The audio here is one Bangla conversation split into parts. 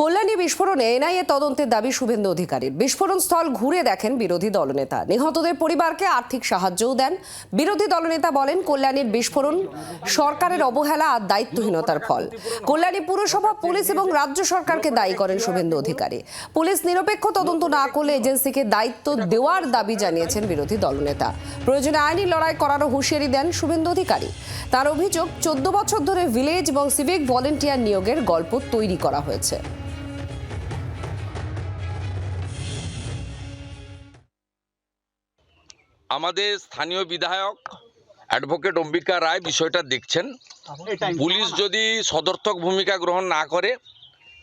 কল্যাণী বিস্ফোরণে এনআইএ তদন্তের দাবি শুভেন্দু অধিকারীর। বিস্ফোরণ স্থল ঘুরে দেখেন বিরোধী দলনেতা, নিহতদের পরিবারকে আর্থিক সাহায্যও দেন। বিরোধী দলনেতা বলেন, কল্যাণীর বিস্ফোরণ সরকারের অবহেলা আর দায়িত্বহীনতার ফল। কল্যাণী পুরসভা, পুলিশ এবং রাজ্য সরকারকে দায়ী করেন শুভেন্দু অধিকারী। পুলিশ নিরপেক্ষ তদন্ত না করলে এজেন্সিকে দায়িত্ব দেওয়ার দাবি জানিয়েছেন বিরোধী দলনেতা। প্রয়োজনে আইনি লড়াই করারও হুঁশিয়ারি দেন শুভেন্দু অধিকারী। তার অভিযোগ, 14 বছর ধরে ভিলেজ এবং সিভিক ভলেন্টিয়ার নিয়োগের গল্প তৈরি করা হয়েছে। আমাদের স্থানীয় বিধায়ক অ্যাডভোকেট অম্বিকা রায় বিষয়টা দেখছেন। পুলিশ যদি সদর্থক ভূমিকা গ্রহণ না করে,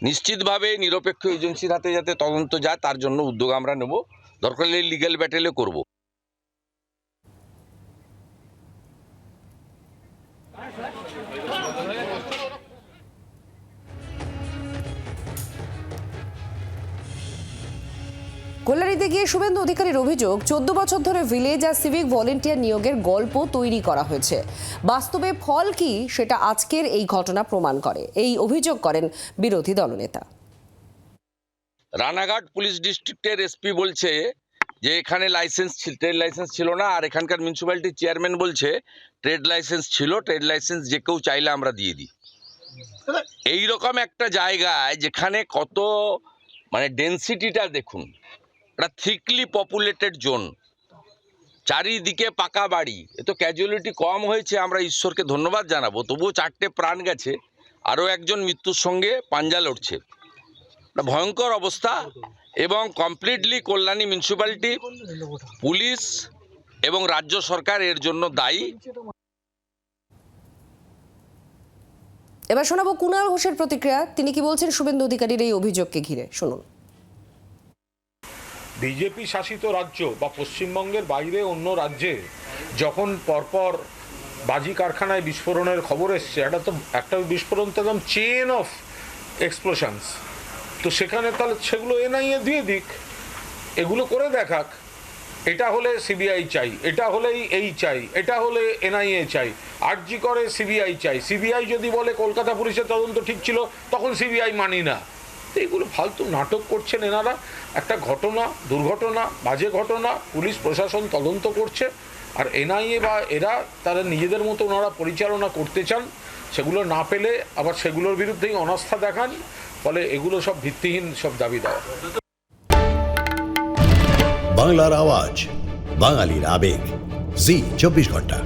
নিশ্চিতভাবে নিরপেক্ষ এজেন্সির হাতে যাতে তদন্ত যায় তার জন্য উদ্যোগ আমরা নেব। দরকার হলে লিগ্যাল ব্যাটেলে করব। কল্যাণীতে গিয়ে শুভেন্দু অধিকারীর অভিযোগ, 14 বছর ধরে ভিলেজ আর সিভিক ভলেন্টিয়ার নিয়োগের গল্প তৈরি করা হয়েছে। বাস্তবে ফল কি সেটা আজকের এই ঘটনা প্রমাণ করে, এই অভিযোগ করেন বিরোধী দলনেতা। রানাঘাট পুলিশ ডিস্ট্রিক্টের এসপি বলছে যে এখানে ট্রেড লাইসেন্স ছিল না, আর এখানকার মিউনিসিপ্যালিটির চেয়ারম্যান বলছে ট্রেড লাইসেন্স ছিল, ট্রেড লাইসেন্স যে কেউ চাইলে আমরা দিয়ে দিই। এইরকম একটা জায়গায় যেখানে কত ডেন্সিটিটা দেখুন, একটা থিকলি পপুলেটেড জোন, চারিদিকে পাকা বাড়ি, এ তো ক্যাজুয়ালিটি কম হয়েছে, আমরা ঈশ্বরকে ধন্যবাদ জানাবো। তবুও 4টে প্রাণ গেছে, আরও একজন মৃত্যুর সঙ্গে পাঞ্জা লড়ছে। ভয়ঙ্কর অবস্থা। এবং কমপ্লিটলি কল্যাণী মিউনিসিপ্যালিটি, পুলিশ এবং রাজ্য সরকার এর জন্য দায়ী। এবার শোনাবো কুণাল ঘোষের প্রতিক্রিয়া। তিনি কি বলছেন শুভেন্দু অধিকারীর এই অভিযোগকে ঘিরে, শুনুন। বিজেপি শাসিত রাজ্য বা পশ্চিমবঙ্গের বাইরে অন্য রাজ্যে যখন পরপর বাজি কারখানায় বিস্ফোরণের খবর এসছে, একটা বিস্ফোরণ তো একদম চেন অফ এক্সপ্লোশনস, তো সেখানে তাহলে সেগুলো এনআইএ দিয়ে দিক, এগুলো করে দেখাক। এটা হলে সিবিআই চাই, এটা হলেই এই চাই, এটা হলে এনআইএ চাই, আরজি করে সিবিআই চাই। সিবিআই যদি বলে কলকাতা পুলিশের তদন্ত ঠিক ছিল, তখন সিবিআই মানি না। এইগুলো ফালতু নাটক করছেন এনারা। একটা ঘটনা, দুর্ঘটনা, বাজে ঘটনা, পুলিশ প্রশাসন তদন্ত করছে, আর এনআইএ বা এরা তারা নিজেদের মতো ওনারা পরিচালনা করতে চান। সেগুলো না পেলে আবার সেগুলোর বিরুদ্ধেই অনাস্থা দেখান। ফলে এগুলো সব ভিত্তিহীন সব দাবি দেওয়া। বাংলার আওয়াজ, বাঙালির আবেগ, জি 24 ঘন্টা।